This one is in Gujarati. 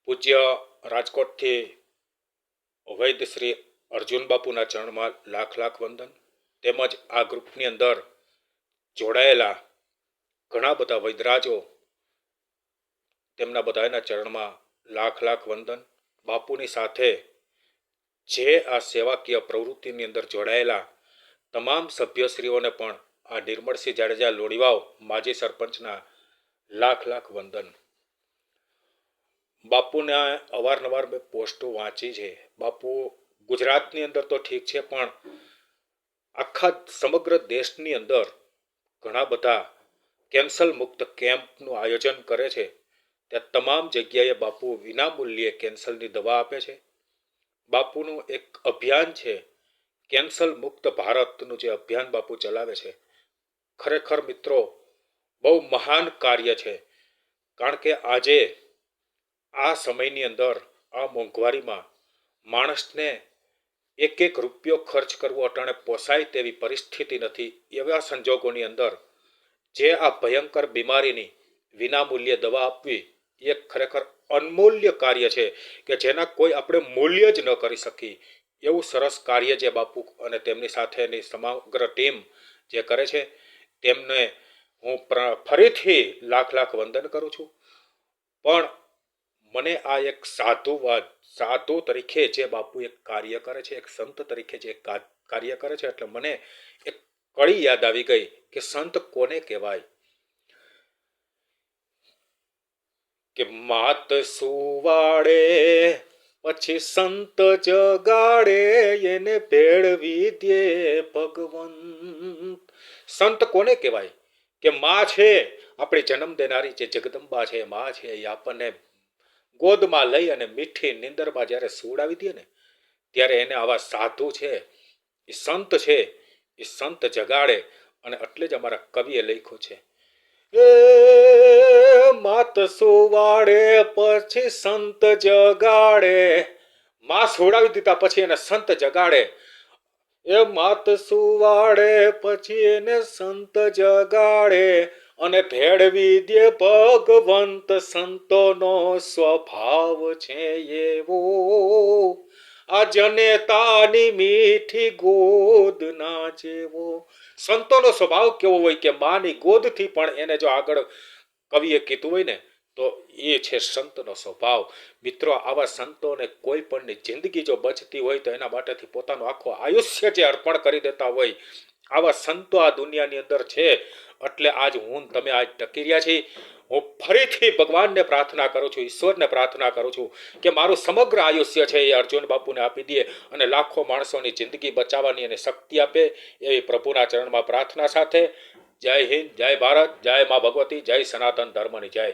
પૂજ્ય રાજકોટથી વૈદ્ય શ્રી અર્જુન બાપુના ચરણમાં લાખ લાખ વંદન, તેમજ આ ગ્રુપની અંદર જોડાયેલા ઘણા બધા વૈદરાજો, તેમના બધાના ચરણમાં લાખ લાખ વંદન. બાપુની સાથે જે આ સેવાકીય પ્રવૃત્તિની અંદર જોડાયેલા તમામ સભ્યશ્રીઓને પણ આ નિર્મળસિંહ જાડેજા લોણીવાવ માજી સરપંચના લાખ લાખ વંદન. બાપુના અવારનવાર મેં પોસ્ટો વાંચી છે. બાપુ ગુજરાતની અંદર તો ઠીક છે, પણ આખા સમગ્ર દેશની અંદર ઘણા બધા કેન્સર મુક્ત કેમ્પનું આયોજન કરે છે. ત્યાં તમામ જગ્યાએ બાપુ વિનામૂલ્યે કેન્સરની દવા આપે છે. બાપુનું એક અભિયાન છે, કેન્સર મુક્ત ભારતનું જે અભિયાન બાપુ ચલાવે છે, ખરેખર મિત્રો બહુ મહાન કાર્ય છે. કારણ કે આજે આ સમયની અંદર આ મોંઘવારીમાં માણસને એક એક રૂપિયો ખર્ચ કરવો અટાણે પોસાય તેવી પરિસ્થિતિ નથી. એવા સંજોગોની અંદર જે આ ભયંકર બીમારીની વિનામૂલ્યે દવા આપવી એ ખરેખર અનમૂલ્ય કાર્ય છે કે જેના કોઈ આપણે મૂલ્ય જ ન કરી શકીએ. એવું સરસ કાર્ય જે બાપુ અને તેમની સાથેની સમગ્ર ટીમ જે કરે છે, તેમને હું ફરીથી લાખ લાખ વંદન કરું છું. પણ મને આ એક સાધુ તરીકે જે બાપુ એક કાર્ય કરે છે, એક સંત તરીકે જે કાર્ય કરે છે, એટલે મને એક કડી યાદ આવી ગઈ કે સંત કોને કહેવાય. કે માત સુવાડે પછી સંત જગાડે, એને ભેળવી દે ભગવંત. સંત કોને કહેવાય? કે માં છે, આપણી જન્મ દેનારી જે જગદંબા છે, માં છે, એ આપણને ગોદમાં લઈ અને મીઠી નિંદરમાં જ્યારે સુવડાવી દે ને, ત્યારે એને આવા સાધુ છે, એ સંત છે, એ સંત જગાડે. અને એટલે જ અમારા કવિએ લખ્યું છે, એ માત સુવાડે પછી સંત જગાડે. માં સુવડાવી દીધા પછી એને સંત જગાડે. એ માત સુવાડે પછી એને સંત જગાડે, અને ભેળવી દે ભગવંત. સંતોનો સ્વભાવ છે એવો, આ જનેતાની મીઠી ગોદ ના જેવો. સંતોનો સ્વભાવ કેવો હોય કે માની ગોદથી પણ એને જો આગળ કવિએ કીધું હોય ને, તો એ છે સંતનો સ્વભાવ. મિત્રો, આવા સંતોને કોઈ પણની જિંદગી જો બચતી હોય તો એના માટેથી પોતાનું આખું આયુષ્ય જે અર્પણ કરી દેતા હોય, આવા સંતો આ દુનિયાની અંદર છે. એટલે આજ હું તમે આજ ટકી રહ્યા છીએ. હું ફરીથી ભગવાનને પ્રાર્થના કરું છું, ઈશ્વરને પ્રાર્થના કરું છું કે મારું સમગ્ર આયુષ્ય છે એ અર્જુન બાપુને આપી દે અને લાખો માણસોની જિંદગી બચાવવાની એને શક્તિ આપે, એવી પ્રભુના ચરણમાં પ્રાર્થના સાથે જય હિન્દ, જય ભારત, જય મા ભગવતી, જય સનાતન ધર્મની જય.